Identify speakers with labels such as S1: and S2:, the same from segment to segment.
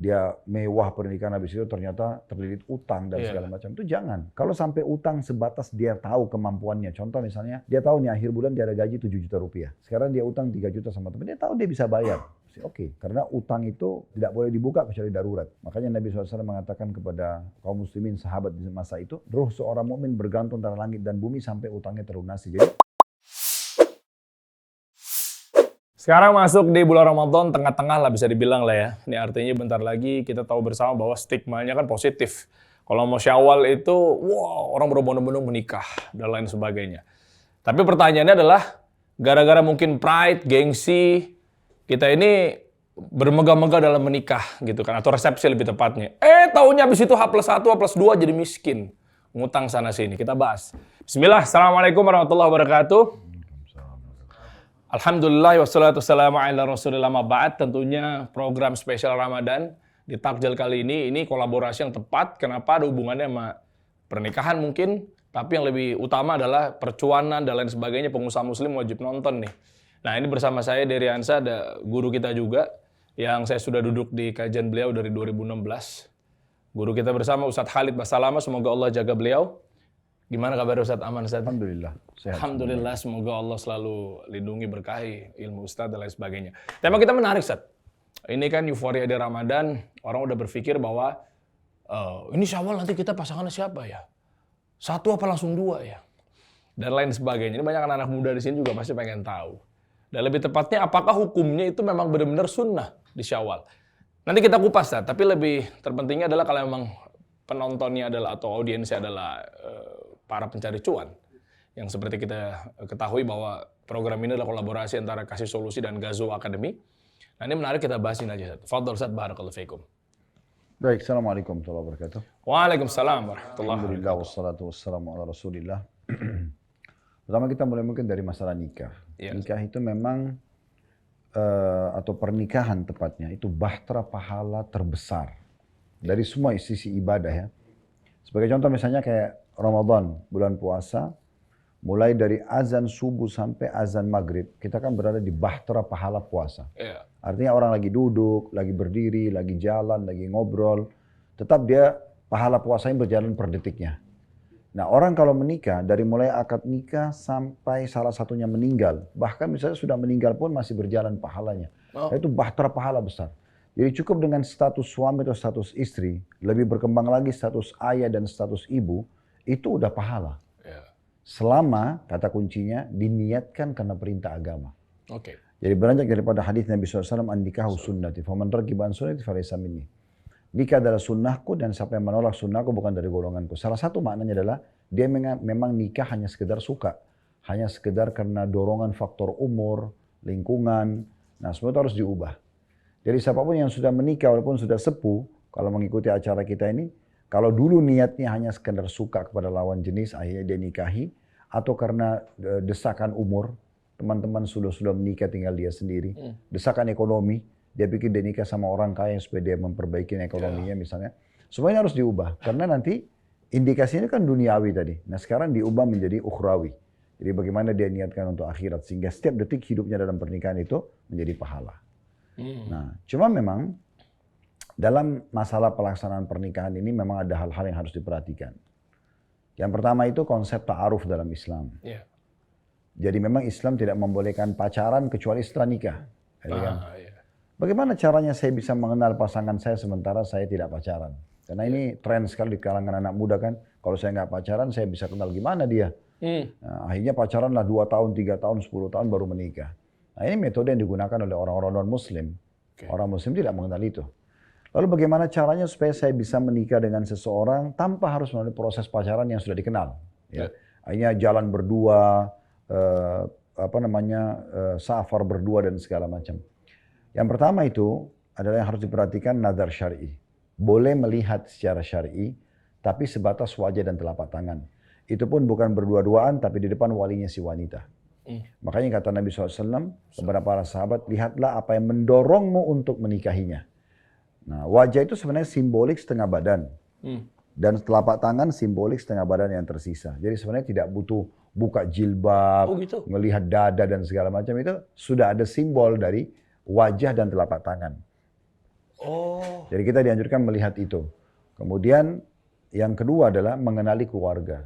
S1: dia mewah pernikahan habis itu ternyata terlilit utang dan segala macam. Itu jangan. Kalau sampai utang sebatas dia tahu kemampuannya. Contoh misalnya, dia tahu nih akhir bulan dia ada gaji 7 juta rupiah. Sekarang dia utang 3 juta sama teman. Dia tahu dia bisa bayar. Oke, karena utang itu tidak boleh dibuka kecuali darurat. Makanya Nabi SAW mengatakan kepada kaum muslimin sahabat di masa itu, ruh seorang mukmin bergantung antara langit dan bumi sampai utangnya terlunasi. Jadi
S2: sekarang masuk di bulan Ramadan, tengah-tengah lah bisa dibilang lah ya. Ini artinya bentar lagi kita tahu bersama bahwa stigmanya kan positif. Kalau mau Syawal itu, wow, orang berbondong-bondong menikah dan lain sebagainya. Tapi pertanyaannya adalah, gara-gara mungkin pride, gengsi, kita ini bermegah-megah dalam menikah gitu kan, atau resepsi lebih tepatnya. Taunya habis itu H+1, H+2 jadi miskin. Ngutang sana-sini. Kita bahas. Bismillah, Assalamualaikum warahmatullahi wabarakatuh. Alhamdulillah wassalatu wassalamu ala rasulillah ma ba'd. Tentunya program spesial Ramadan di Takjil kali ini kolaborasi yang tepat. Kenapa? Ada hubungannya sama pernikahan mungkin, tapi yang lebih utama adalah percuanan dan lain sebagainya. Pengusaha muslim wajib nonton nih. Nah, ini bersama saya Dery Hansa, ada guru kita juga yang saya sudah duduk di kajian beliau dari 2016. Guru kita bersama Ustadz Khalid Basalama, semoga Allah jaga beliau. Gimana kabar Ustadz? Aman Ustadz?
S1: Alhamdulillah. Sehat.
S2: Alhamdulillah, semoga Allah selalu lindungi, berkahi ilmu Ustadz dan lain sebagainya. Tema kita menarik Ustadz. Ini kan euforia di Ramadan, orang udah berpikir bahwa ini Syawal nanti kita pasangannya siapa ya? Satu apa langsung dua ya? Dan lain sebagainya. Ini banyak anak-anak muda di sini juga pasti pengen tahu. Dan lebih tepatnya, apakah hukumnya itu memang benar-benar sunnah di Syawal? Nanti kita kupas, tapi lebih terpentingnya adalah kalau memang penontonnya adalah atau audiensnya adalah para pencari cuan. Yang seperti kita ketahui bahwa program ini adalah kolaborasi antara Kasih Solusi dan Gazo Academy. Nah, ini menarik, kita bahasin aja. Fadhol Ustadz, barakallahu fiikum.
S1: Baik, Assalamualaikum warahmatullahi wabarakatuh.
S2: Waalaikumsalam warahmatullahi wabarakatuh.
S1: Alhamdulillah wassalatu wassalamu ala rasulillah. Pertama kita mulai mungkin dari masalah nikah.
S2: Yes.
S1: Nikah itu memang atau pernikahan tepatnya itu bahtera pahala terbesar dari semua sisi ibadah ya. Sebagai contoh misalnya kayak Ramadan, bulan puasa, mulai dari azan subuh sampai azan maghrib, kita kan berada di bahtera pahala puasa.
S2: Yeah.
S1: Artinya orang lagi duduk, lagi berdiri, lagi jalan, lagi ngobrol, tetap dia pahala puasanya berjalan per detiknya. Nah, orang kalau menikah, dari mulai akad nikah sampai salah satunya meninggal, bahkan misalnya sudah meninggal pun masih berjalan pahalanya. Nah, itu bahtera pahala besar. Jadi cukup dengan status suami atau status istri, lebih berkembang lagi status ayah dan status ibu, itu udah pahala.
S2: Yeah.
S1: Selama, kata kuncinya, diniatkan karena perintah agama.
S2: Oke.
S1: Jadi beranjak daripada hadis Nabi SAW, an-nikahu sunnati, faman ragiba an sunnati falaysa minni. Nikah adalah sunnahku dan siapa yang menolak sunnahku bukan dari golonganku. Salah satu maknanya adalah dia memang nikah hanya sekedar suka. Hanya sekedar karena dorongan faktor umur, lingkungan. Nah, semua itu harus diubah. Jadi siapapun yang sudah menikah walaupun sudah sepuh, kalau mengikuti acara kita ini, kalau dulu niatnya hanya sekedar suka kepada lawan jenis, akhirnya dia nikahi, atau karena desakan umur, teman-teman sudah menikah tinggal dia sendiri, desakan ekonomi, dia pikir dia nikah sama orang kaya supaya dia memperbaiki ekonominya misalnya. Semuanya harus diubah, karena nanti indikasinya kan duniawi tadi. Nah sekarang diubah menjadi ukhrawi. Jadi bagaimana dia niatkan untuk akhirat, sehingga setiap detik hidupnya dalam pernikahan itu menjadi pahala. Nah, cuma memang dalam masalah pelaksanaan pernikahan ini memang ada hal-hal yang harus diperhatikan. Yang pertama itu konsep ta'aruf dalam Islam.
S2: Yeah.
S1: Jadi memang Islam tidak membolehkan pacaran kecuali setelah nikah.
S2: Yeah.
S1: Bagaimana caranya saya bisa mengenal pasangan saya sementara saya tidak pacaran? Karena ini tren sekali di kalangan anak muda kan. Kalau saya nggak pacaran, saya bisa kenal gimana dia. Nah, akhirnya pacaran lah 2 tahun, 3 tahun, 10 tahun baru menikah. Nah ini metode yang digunakan oleh orang-orang non-muslim. Orang muslim tidak mengenal itu. Lalu bagaimana caranya supaya saya bisa menikah dengan seseorang tanpa harus melalui proses pacaran yang sudah dikenal? Ya. Akhirnya jalan berdua, safar berdua dan segala macam. Yang pertama itu adalah yang harus diperhatikan nazar syar'i. Boleh melihat secara syar'i, tapi sebatas wajah dan telapak tangan. Itu pun bukan berdua-duaan, tapi di depan walinya si wanita. Makanya kata Nabi SAW kepada para sahabat, lihatlah apa yang mendorongmu untuk menikahinya. Nah, wajah itu sebenarnya simbolik setengah badan. Dan telapak tangan simbolik setengah badan yang tersisa. Jadi sebenarnya tidak butuh buka jilbab, melihat dada dan segala macam. Itu sudah ada simbol dari wajah dan telapak tangan.
S2: Oh.
S1: Jadi kita dianjurkan melihat itu. Kemudian yang kedua adalah mengenali keluarga.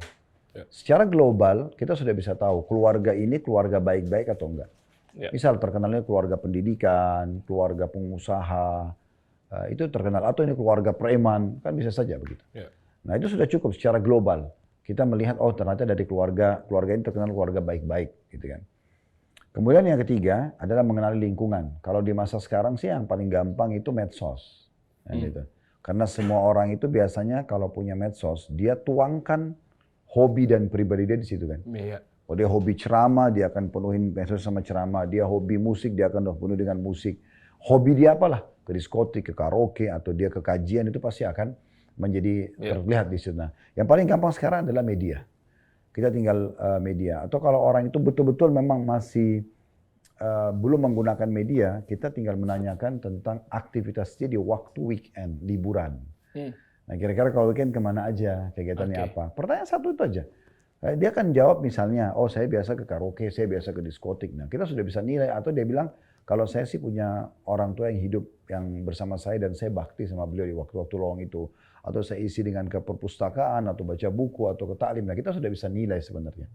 S2: Ya.
S1: Secara global kita sudah bisa tahu keluarga ini keluarga baik-baik atau enggak.
S2: Ya.
S1: Misal terkenalnya keluarga pendidikan, keluarga pengusaha, itu terkenal. Atau ini keluarga preman, kan bisa saja begitu.
S2: Ya.
S1: Nah itu sudah cukup secara global. Kita melihat, oh ternyata dari keluarga ini terkenal keluarga baik-baik. Gitu kan. Kemudian yang ketiga adalah mengenali lingkungan. Kalau di masa sekarang sih yang paling gampang itu medsos. Gitu. Karena semua orang itu biasanya kalau punya medsos, dia tuangkan hobi dan pribadi dia di situ kan.
S2: Iya.
S1: Kalau dia hobi ceramah, dia akan penuhin medsos sama ceramah. Dia hobi musik, dia akan penuh dengan musik. Hobi dia apalah, ke diskotik, ke karaoke, atau dia ke kajian, itu pasti akan menjadi terlihat di situ. Nah, yang paling gampang sekarang adalah media. Kita tinggal media. Atau kalau orang itu betul-betul memang masih belum menggunakan media, kita tinggal menanyakan tentang aktivitas dia di waktu weekend, liburan. Nah kira-kira kalau weekend kemana aja, kegiatannya apa. Pertanyaan satu itu aja. Dia akan jawab misalnya, oh saya biasa ke karaoke, saya biasa ke diskotik. Nah kita sudah bisa nilai, atau dia bilang, kalau saya sih punya orang tua yang hidup yang bersama saya dan saya bakti sama beliau di waktu-waktu luang itu. Atau saya isi dengan ke perpustakaan, atau baca buku, atau ke taklim. Nah kita sudah bisa nilai sebenarnya.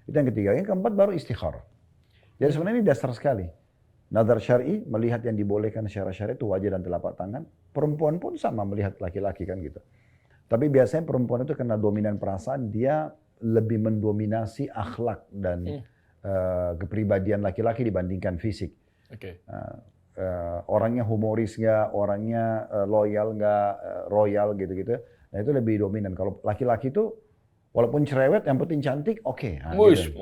S1: Itu yang ketiga. Yang keempat baru istikharah. Jadi sebenarnya ini dasar sekali. Nazar syar'i, melihat yang dibolehkan secara syar'i itu wajah dan telapak tangan. Perempuan pun sama melihat laki-laki kan gitu. Tapi biasanya perempuan itu karena dominan perasaan, dia lebih mendominasi akhlak dan kepribadian laki-laki dibandingkan fisik. Orangnya humoris nggak, orangnya loyal nggak, royal gitu-gitu. Nah itu lebih dominan. Kalau laki-laki itu walaupun cerewet, yang penting cantik, oke. Nah, gitu.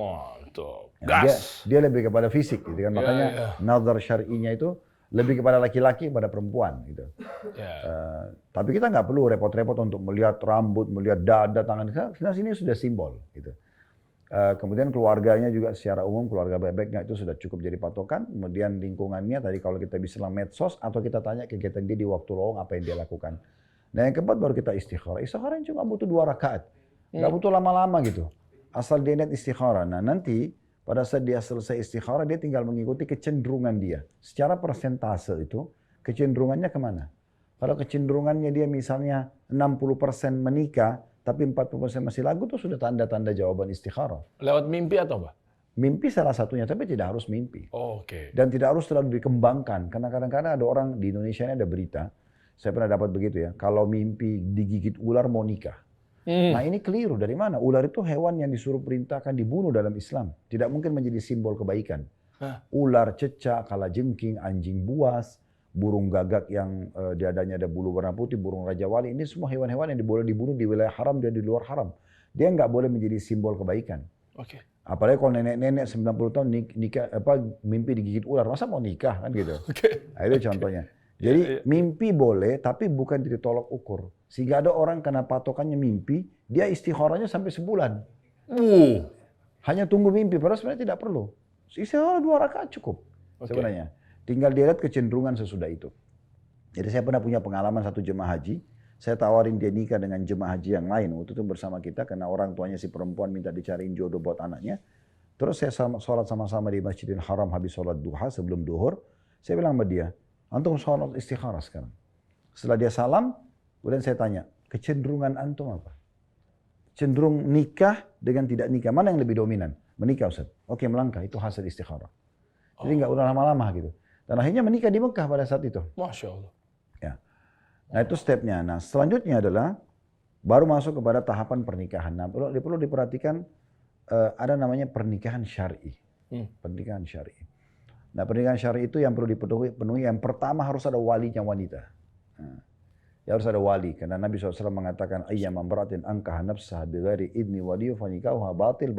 S2: Mantap.
S1: Dia lebih kepada fisik gitu kan. Makanya nazar syar'inya itu lebih kepada laki-laki kepada perempuan gitu. Tapi kita nggak perlu repot-repot untuk melihat rambut, melihat dada, tangan. Karena sini sudah simbol gitu. Kemudian keluarganya juga secara umum, keluarga baik-baiknya itu sudah cukup jadi patokan. Kemudian lingkungannya tadi kalau kita bisa medsos, atau kita tanya kegiatan dia di waktu luang apa yang dia lakukan. Nah yang keempat baru kita istikharah. Istikharah cuma butuh 2 rakaat. Nggak butuh lama-lama gitu. Asal dia niat istikharah. Nah nanti pada saat dia selesai istikharah, dia tinggal mengikuti kecenderungan dia. Secara persentase itu, kecenderungannya kemana? Kalau kecenderungannya dia misalnya 60% menikah, tapi 40% masih lagu, itu sudah tanda-tanda jawaban istikharah.
S2: Lewat mimpi atau apa?
S1: Mimpi salah satunya, tapi tidak harus mimpi. Dan tidak harus terlalu dikembangkan. Karena kadang-kadang ada orang di Indonesia ini ada berita, saya pernah dapat begitu ya, kalau mimpi digigit ular mau nikah. Nah ini keliru. Dari mana? Ular itu hewan yang disuruh perintahkan dibunuh dalam Islam. Tidak mungkin menjadi simbol kebaikan. Ular, cecak, kalajengking, anjing buas, burung gagak yang dadanya ada bulu warna putih, burung raja wali. Ini semua hewan-hewan yang boleh dibunuh di wilayah haram dan di luar haram. Dia nggak boleh menjadi simbol kebaikan. Apalagi kalau nenek-nenek 90 tahun nikah, mimpi digigit ular. Masa mau nikah kan gitu. Nah, itu contohnya. Jadi mimpi boleh, tapi bukan ditolak ukur. Sehingga ada orang karena patokannya mimpi, dia istikharahnya sampai sebulan. Hanya tunggu mimpi, padahal sebenarnya tidak perlu. Istikharah 2 rakaat cukup sebenarnya. Tinggal dia lihat kecenderungan sesudah itu. Jadi saya pernah punya pengalaman satu jemaah haji. Saya tawarin dia nikah dengan jemaah haji yang lain. Waktu itu bersama kita karena orang tuanya si perempuan minta dicariin jodoh buat anaknya. Terus saya sholat sama-sama di Masjidil Haram habis sholat duha sebelum duhur. Saya bilang sama dia, antum sholat istikharah sekarang. Setelah dia salam, kemudian saya tanya, kecenderungan antum apa? Cenderung nikah dengan tidak nikah, mana yang lebih dominan? Menikah Ustaz. Oke melangkah, itu hasil istikharah. Jadi nggak udah lama-lama gitu. Dan akhirnya menikah di Mekah pada saat itu.
S2: Masya Allah.
S1: Ya. Nah itu stepnya. Nah selanjutnya adalah baru masuk kepada tahapan pernikahan. Nah perlu diperhatikan ada namanya pernikahan syar'i. Pernikahan syar'i. Nah pernikahan syar'i itu yang perlu dipenuhi. Yang pertama harus ada walinya wanita. Ya harus ada wali. Karena Nabi SAW mengatakan ayyam amra'atin ankaha nafsaha bighairi idni waliyu fanikahuha batil.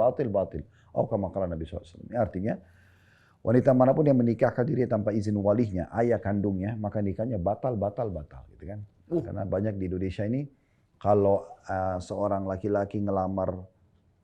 S1: Oh kama qala Nabi SAW. Ini artinya wanita manapun yang menikahkan diri tanpa izin walinya, ayah kandungnya, maka nikahnya batal gitu kan. Karena banyak di Indonesia ini kalau seorang laki-laki ngelamar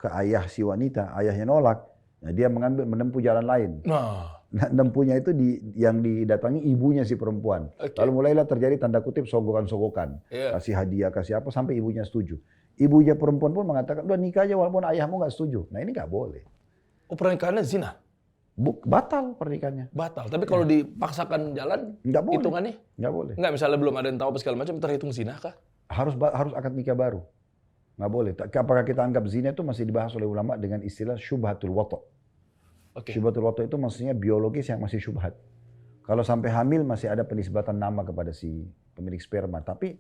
S1: ke ayah si wanita, ayahnya nolak, nah dia menempuh jalan lain. Nah, menempuhnya itu yang didatangi ibunya si perempuan. Lalu mulailah terjadi tanda kutip sogokan-sogokan. Kasih hadiah, kasih apa, sampai ibunya setuju. Ibunya perempuan pun mengatakan, udah nikah aja walaupun ayahmu nggak setuju. Nah ini nggak boleh.
S2: Pernikahannya zina?
S1: Batal pernikahannya.
S2: Batal. Tapi kalau dipaksakan jalan,
S1: Nggak boleh.
S2: hitungannya?
S1: Nggak boleh.
S2: Nggak, misalnya belum ada yang tahu apa segala macam, terhitung zina kah?
S1: Harus akad nikah baru. Nggak boleh. Apakah kita anggap zina itu masih dibahas oleh ulama dengan istilah syubhatul wata'.
S2: Oke.
S1: Syubhatul wata' itu maksudnya biologis yang masih syubhat. Kalau sampai hamil masih ada penisbatan nama kepada si pemilik sperma. Tapi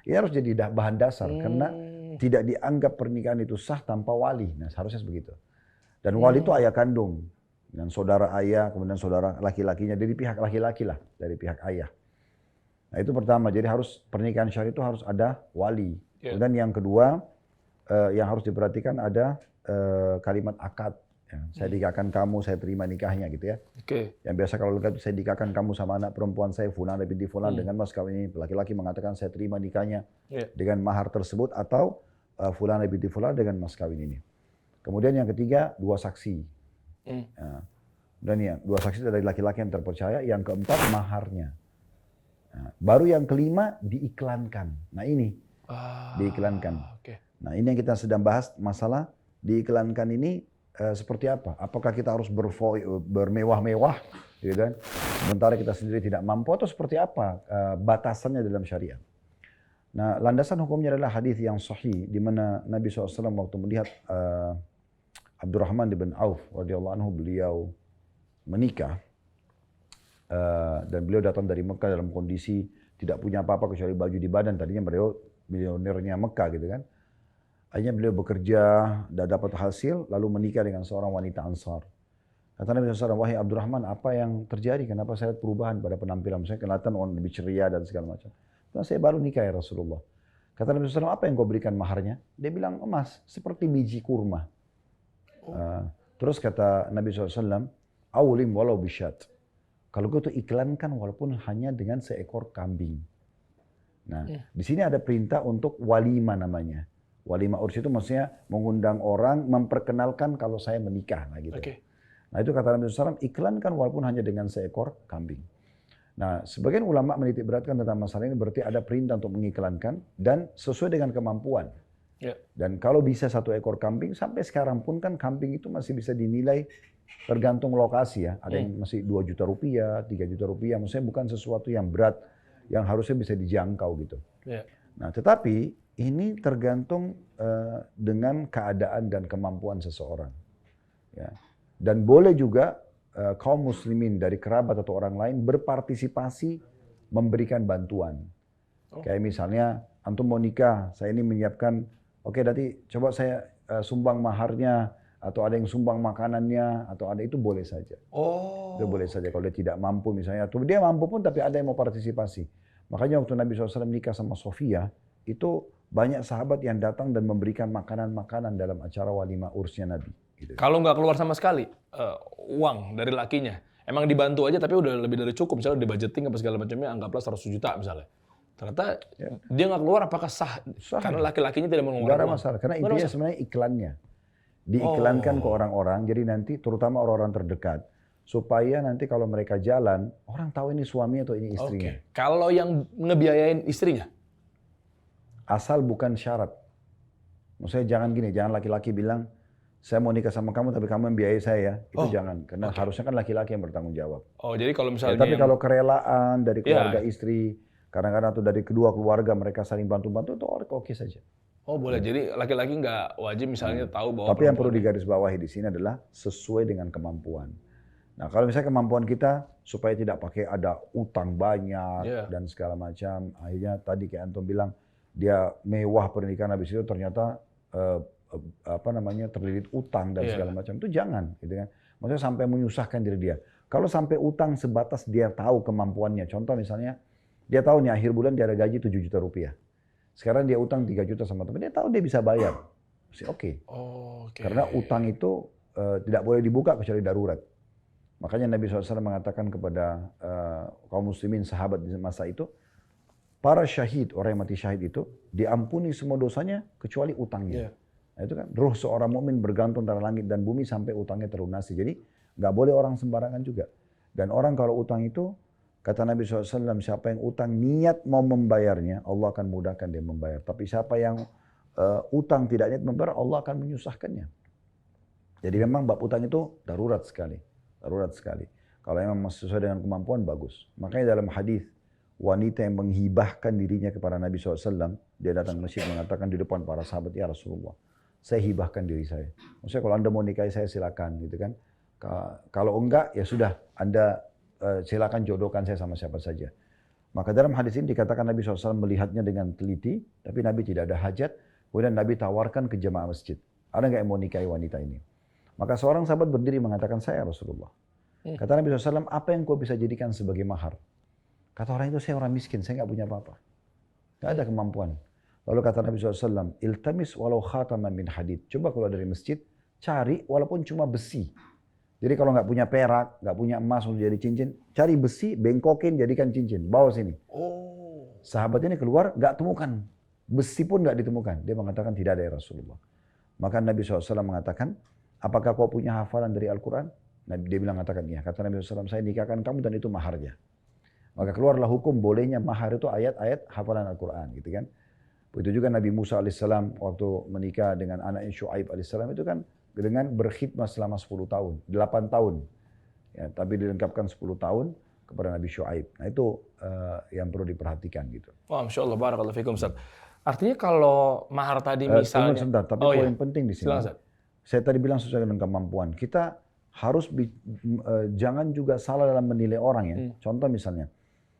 S1: ini harus jadi bahan dasar karena tidak dianggap pernikahan itu sah tanpa wali. Nah seharusnya begitu. Dan wali itu ayah kandung. Dan saudara ayah, kemudian saudara laki-lakinya. Dari pihak laki-laki lah, dari pihak ayah. Nah itu pertama, jadi harus pernikahan syar'i itu harus ada wali.
S2: Yeah.
S1: Kemudian yang kedua, yang harus diperhatikan ada kalimat akad. Ya, saya nikahkan kamu, saya terima nikahnya gitu ya.
S2: Oke.
S1: Yang biasa kalau saya nikahkan kamu sama anak perempuan saya, Fulan binti Fulan dengan mas kawin ini. Laki-laki mengatakan saya terima nikahnya dengan mahar tersebut atau Fulan binti Fulan dengan mas kawin ini. Kemudian yang ketiga, dua saksi. Ya. Dan ya, dua saksi dari laki-laki yang terpercaya. Yang keempat, maharnya. Nah, baru yang kelima, diiklankan. Nah ini, diiklankan.
S2: Okay.
S1: Nah ini yang kita sedang bahas, masalah diiklankan ini seperti apa? Apakah kita harus bermewah-mewah, gitu kan? Sementara kita sendiri tidak mampu, atau seperti apa batasannya dalam syariat? Nah, landasan hukumnya adalah hadis yang sahih, di mana Nabi SAW waktu melihat Abdurrahman bin Auf radhiyallahu anhu, beliau menikah dan beliau datang dari Mekah dalam kondisi tidak punya apa-apa kecuali baju di badan. Tadinya beliau milionernya Mekah gitu kan. Akhirnya beliau bekerja dan dapat hasil, lalu menikah dengan seorang wanita Ansar. Kata Nabi SAW, wahai Abdurrahman, apa yang terjadi? Kenapa saya lihat perubahan pada penampilan? Saya kelihatan orang lebih ceria dan segala macam. Nah, saya baru nikah ya Rasulullah. Kata Nabi SAW, apa yang kau berikan maharnya? Dia bilang, emas, seperti biji kurma. Terus kata Nabi SAW, awlim walau bisyat. Kalau kau itu iklankan walaupun hanya dengan seekor kambing. Nah, di sini ada perintah untuk walima namanya. Walimah urs itu maksudnya mengundang orang, memperkenalkan kalau saya menikah, nah gitu.
S2: Okay.
S1: Nah itu kata Nabi SAW, iklankan walaupun hanya dengan seekor kambing. Nah sebagian ulama menitik beratkan tentang masalah ini, berarti ada perintah untuk mengiklankan dan sesuai dengan kemampuan.
S2: Yeah.
S1: Dan kalau bisa satu ekor kambing, sampai sekarang pun kan kambing itu masih bisa dinilai tergantung lokasi ya. Ada yang masih 2 juta rupiah, 3 juta rupiah, maksudnya bukan sesuatu yang berat, yang harusnya bisa dijangkau gitu.
S2: Yeah.
S1: Nah tetapi ini tergantung dengan keadaan dan kemampuan seseorang. Ya. Dan boleh juga kaum muslimin dari kerabat atau orang lain berpartisipasi memberikan bantuan. Kayak misalnya, antum mau nikah, saya ini menyiapkan, oke nanti coba saya sumbang maharnya, atau ada yang sumbang makanannya, atau ada, itu boleh saja. Itu boleh saja kalau dia tidak mampu misalnya. Atau dia mampu pun tapi ada yang mau partisipasi. Makanya waktu Nabi SAW nikah sama Sofia, itu banyak sahabat yang datang dan memberikan makanan-makanan dalam acara walimah ursnya Nabi. Gitu.
S2: Kalau nggak keluar sama sekali uang dari lakinya, emang dibantu aja tapi udah lebih dari cukup, misalnya di budgeting apa segala macamnya, anggaplah 100 juta misalnya. Ternyata dia nggak keluar, apakah sah? Karena laki-lakinya tidak mau
S1: nggak ada masalah, karena intinya sebenarnya iklannya. Diiklankan ke orang-orang, jadi nanti terutama orang-orang terdekat, supaya nanti kalau mereka jalan, orang tahu ini suami atau ini istrinya.
S2: Kalau yang ngebiayain istrinya?
S1: Asal bukan syarat. Maksudnya jangan gini, jangan laki-laki bilang, saya mau nikah sama kamu tapi kamu yang biayai saya. Itu jangan, karena harusnya kan laki-laki yang bertanggung jawab.
S2: Oh, jadi kalau misalnya
S1: tapi kalau kerelaan dari keluarga istri, kadang-kadang atau dari kedua keluarga mereka saling bantu-bantu, itu oke saja.
S2: Oh boleh, jadi laki-laki nggak wajib misalnya tahu bahwa...
S1: Tapi yang perlu digarisbawahi di sini adalah sesuai dengan kemampuan. Nah kalau misalnya kemampuan kita supaya tidak pakai ada utang banyak dan segala macam, akhirnya tadi kayak Antum bilang, dia mewah pernikahan habis itu ternyata terlilit utang dan segala macam, itu jangan gitu kan. Maksudnya sampai menyusahkan diri dia. Kalau sampai utang sebatas dia tahu kemampuannya, contoh misalnya dia tahu nih akhir bulan dia ada gaji 7 juta rupiah. Sekarang dia utang 3 juta sama teman, dia tahu dia bisa bayar. Masih oke. Karena utang itu tidak boleh dibuka kecuali darurat. Makanya Nabi SAW mengatakan kepada kaum muslimin sahabat di masa itu, para syahid, orang yang mati syahid itu, diampuni semua dosanya kecuali utangnya. Nah itu kan, ruh seorang mukmin bergantung antara langit dan bumi sampai utangnya terlunasi. Jadi nggak boleh orang sembarangan juga. Dan orang kalau utang itu, kata Nabi SAW, siapa yang utang niat mau membayarnya, Allah akan mudahkan dia membayar. Tapi siapa yang utang tidak niat membayar, Allah akan menyusahkannya. Jadi memang bab utang itu darurat sekali. darurat sekali. Kalau memang sesuai dengan kemampuan, bagus. Makanya dalam hadis wanita yang menghibahkan dirinya kepada Nabi SAW, dia datang ke masjid mengatakan di depan para sahabat, ya Rasulullah, saya hibahkan diri saya. Maksudnya kalau Anda mau nikahi saya silakan, gitu kan. Kalau enggak, ya sudah, Anda silakan jodohkan saya sama siapa saja. Maka dalam hadis ini dikatakan Nabi SAW melihatnya dengan teliti, tapi Nabi tidak ada hajat. Kemudian Nabi tawarkan ke jemaah masjid, ada nggak yang mau nikahi wanita ini? Maka seorang sahabat berdiri mengatakan, saya Rasulullah. Kata Nabi SAW, apa yang kau bisa jadikan sebagai mahar? Kata orang itu, saya orang miskin, saya nggak punya apa-apa. Nggak ada kemampuan. Lalu kata Nabi SAW, iltamis walau khataman min hadid. Coba kalau dari masjid, cari walaupun cuma besi. Jadi kalau nggak punya perak, nggak punya emas untuk jadi cincin, cari besi, bengkokin, jadikan cincin. Bawa sini. Sahabat ini keluar, nggak temukan. Besi pun nggak ditemukan. Dia mengatakan, tidak ada ya Rasulullah. Maka Nabi SAW mengatakan, apakah kau punya hafalan dari Al-Quran? Dia bilang, katakan iya. Kata Nabi SAW, saya nikahkan kamu dan itu maharnya. Maka keluarlah hukum bolehnya mahar itu ayat-ayat hafalan Al-Quran, gitu kan. Begitu juga Nabi Musa alaihissalam waktu menikah dengan anaknya Syuaib alaihissalam itu kan dengan berkhidmat selama 10 tahun, 8 tahun. Ya, tapi dilengkapkan 10 tahun kepada Nabi Syuaib. Nah itu yang perlu diperhatikan gitu.
S2: Wah, Masya Allah, barakallahu fikum, Ustaz. Artinya kalau mahar tadi misalnya...
S1: Sebentar, tapi poin penting di sini.
S2: Silakan,
S1: Saya tadi bilang sesuai dengan kemampuan. Kita harus jangan juga salah dalam menilai orang ya. Contoh misalnya,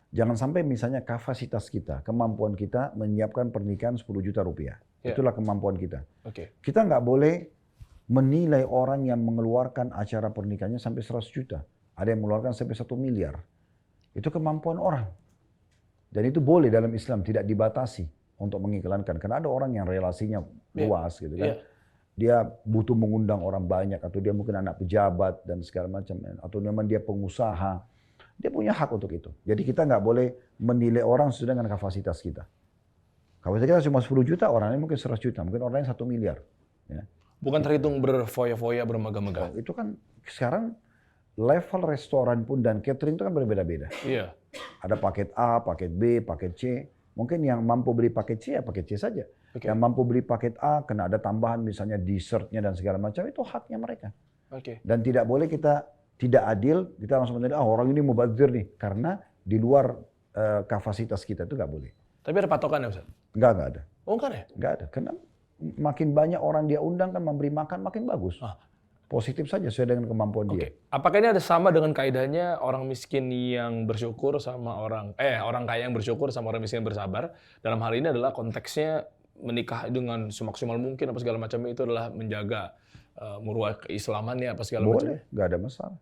S1: jangan sampai misalnya kapasitas kita, kemampuan kita menyiapkan pernikahan 10 juta rupiah. Itulah kemampuan kita. Kita nggak boleh menilai orang yang mengeluarkan acara pernikahannya sampai 100 juta. Ada yang mengeluarkan sampai 1 miliar. Itu kemampuan orang. Dan itu boleh dalam Islam, tidak dibatasi untuk mengiklankan. Karena ada orang yang relasinya luas gitu kan. Dia butuh mengundang orang banyak, atau dia mungkin anak pejabat dan segala macam. Atau memang dia pengusaha. Dia punya hak untuk itu. Jadi kita nggak boleh menilai orang sesuai dengan kapasitas kita. Kapasitas kita cuma 10 juta, orang lain mungkin 100 juta, mungkin orang lain 1 miliar. Ya.
S2: Bukan terhitung berfoya-foya, bermegah-megah.
S1: Itu kan sekarang level restoran pun dan catering itu kan berbeda-beda.
S2: Iya.
S1: Ada paket A, paket B, paket C. Mungkin yang mampu beli paket C ya paket C saja. Yang mampu beli paket A, kena ada tambahan misalnya dessertnya dan segala macam, itu haknya mereka. Dan tidak boleh kita tidak adil, kita langsung menilai, orang ini mubazir nih. Karena di luar kapasitas kita itu nggak boleh.
S2: Tapi ada patokannya, Ustaz?
S1: Nggak ada.
S2: Oh, enggak ya?
S1: Nggak ada. Karena makin banyak orang dia undang kan memberi makan makin bagus. Positif saja sesuai dengan kemampuan dia.
S2: Apakah ini ada sama dengan kaidahnya orang miskin yang bersyukur sama orang kaya yang bersyukur sama orang miskin yang bersabar? Dalam hal ini adalah konteksnya menikah dengan semaksimal mungkin apa segala macam itu adalah menjaga muruah keislamannya apa segala macam.
S1: Boleh, nggak ada masalah.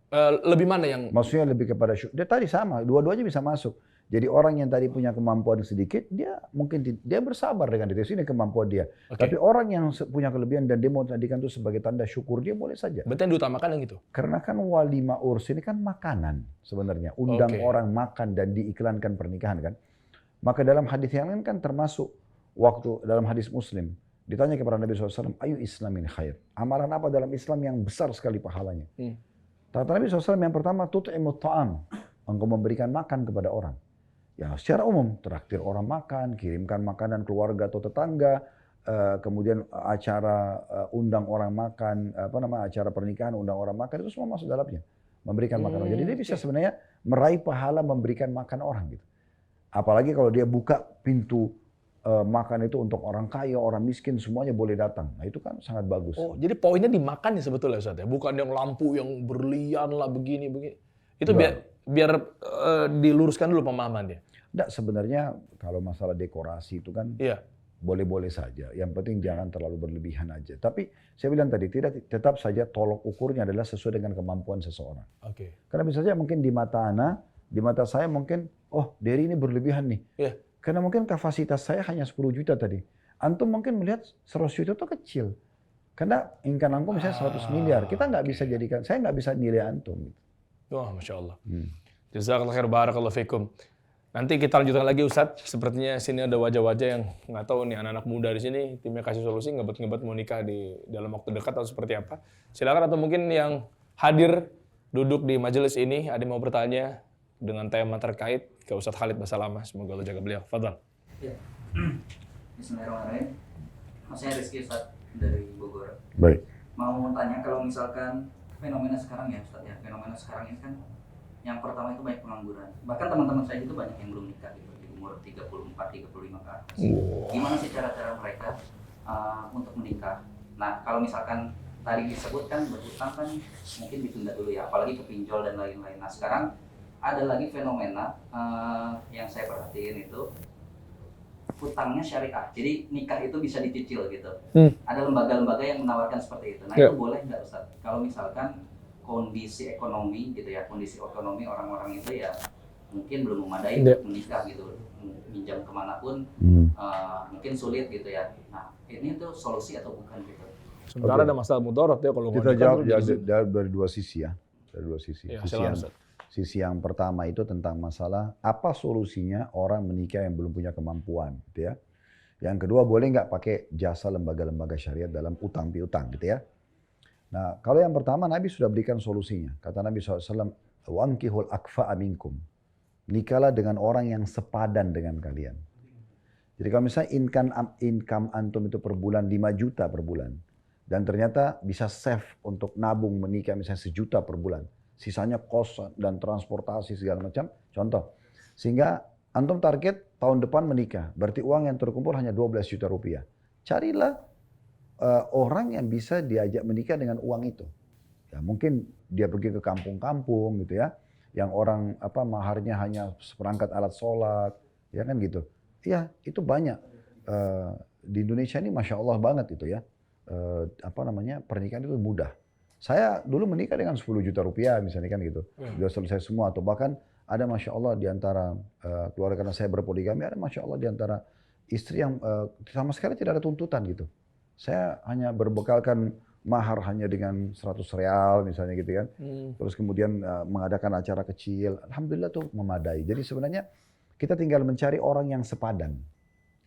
S2: Lebih mana yang?
S1: Maksudnya lebih kepada syukur. Dia tadi sama, dua-duanya bisa masuk. Jadi orang yang tadi punya kemampuan sedikit, dia mungkin dia bersabar dengan diri sini kemampuan dia. Tapi orang yang punya kelebihan dan dia mau jadikan itu sebagai tanda syukur dia boleh saja.
S2: Berarti yang diutamakan yang gitu?
S1: Karena kan walimah urs ini kan makanan sebenarnya. Undang orang makan dan diiklankan pernikahan kan. Maka dalam hadis yang lain kan termasuk waktu dalam hadis Muslim. Ditanya kepada Nabi SAW, ayu islamin khair. Amalan apa dalam Islam yang besar sekali pahalanya? Kata Nabi SAW yang pertama, tut'imut ta'am. Engkau memberikan makan kepada orang. Ya secara umum, traktir orang makan, kirimkan makanan keluarga atau tetangga, kemudian acara undang orang makan, acara pernikahan undang orang makan, itu semua masuk dalamnya. Memberikan makan orang. Jadi dia bisa sebenarnya meraih pahala memberikan makan orang gitu. Apalagi kalau dia buka pintu makan itu untuk orang kaya, orang miskin, semuanya boleh datang. Nah itu kan sangat bagus.
S2: Oh, jadi poinnya dimakan ya sebetulnya Ustaz ya? Bukan yang lampu yang berlian lah begini. Itu biar diluruskan dulu pemahamannya.
S1: Nggak, sebenarnya kalau masalah dekorasi itu kan boleh-boleh saja. Yang penting jangan terlalu berlebihan aja. Tapi saya bilang tadi, tetap saja tolok ukurnya adalah sesuai dengan kemampuan seseorang. Karena misalnya mungkin di mata Ana, di mata saya mungkin, oh Dery ini berlebihan nih. Karena mungkin kapasitas saya hanya 10 juta tadi. Antum mungkin melihat 100 juta itu kecil. Karena income antum misalnya 100 miliar. Kita nggak bisa jadikan, saya nggak bisa nilai antum.
S2: Wah, Masya Allah. Jazakallah khair, barakallahu fikum. Nanti kita lanjutkan lagi Ustadz. Sepertinya sini ada wajah-wajah yang nggak tahu nih anak-anak muda di sini. Timnya kasih solusi ngebet-ngebet mau nikah di dalam waktu dekat atau seperti apa. Silakan, atau mungkin yang hadir duduk di majelis ini ada yang mau bertanya dengan tema terkait ke Ustadz Khalid Basalamah. Semoga Allah jaga beliau. Fadhal.
S3: Ya. Bismillahirrahmanirrahim. Saya Rizky Ustadz dari Bogor.
S1: Baik.
S3: Mau tanya, kalau misalkan fenomena sekarang ya Ustaz ya, fenomena sekarang ini kan yang pertama itu banyak pengangguran. Bahkan teman-teman saya itu banyak yang belum nikah gitu di umur 34, 35 ke atas. Gimana sih cara-cara mereka untuk menikah? Nah, kalau misalkan tadi disebut kan berhutang kan mungkin ditunda dulu ya, apalagi ke pinjol dan lain-lain. Nah, sekarang ada lagi fenomena yang saya perhatiin itu hutangnya syariah. Jadi nikah itu bisa dicicil gitu. Ada lembaga-lembaga yang menawarkan seperti itu. Nah, itu boleh nggak Ustaz? Kalau misalkan kondisi ekonomi gitu ya, kondisi ekonomi orang-orang itu ya mungkin belum memadai untuk menikah gitu, minjam kemanapun mungkin sulit gitu ya. Nah, ini tuh solusi atau bukan gitu?
S2: Sementara ada masalah mudorot ya kalau
S1: Kita
S2: mau
S1: jawab
S2: nikah
S1: dari dua sisi ya. Dari dua sisi.
S2: Ya,
S1: Sisi
S2: silakan,
S1: yang,
S2: Ustaz.
S1: sisi yang pertama itu tentang masalah apa solusinya orang menikah yang belum punya kemampuan, gitu ya. Yang kedua, boleh nggak pakai jasa lembaga-lembaga syariat dalam utang piutang, gitu ya. Nah, kalau yang pertama Nabi sudah berikan solusinya. Kata Nabi SAW, "Wankihul akfa'a minkum." Nikahlah dengan orang yang sepadan dengan kalian. Jadi kalau misalnya income antum itu per bulan 5 juta per bulan, dan ternyata bisa save untuk nabung menikah misalnya 1 juta per bulan, sisanya kos dan transportasi segala macam, contoh. Sehingga antum target tahun depan menikah, berarti uang yang terkumpul hanya 12 juta rupiah. Carilah orang yang bisa diajak menikah dengan uang itu. Ya, mungkin dia pergi ke kampung-kampung gitu ya, yang orang maharnya hanya seperangkat alat sholat, ya kan gitu. Iya, itu banyak. Di Indonesia ini Masya Allah banget itu ya. Pernikahan itu mudah. Saya dulu menikah dengan 10 juta rupiah misalnya kan gitu. Sudah selesai semua. Atau bahkan ada Masya Allah di antara keluarga, karena saya berpoligami, ada Masya Allah di antara istri yang sama sekali tidak ada tuntutan gitu. Saya hanya berbekalkan mahar hanya dengan 100 real misalnya gitu kan. Terus kemudian mengadakan acara kecil. Alhamdulillah tuh memadai. Jadi sebenarnya kita tinggal mencari orang yang sepadan.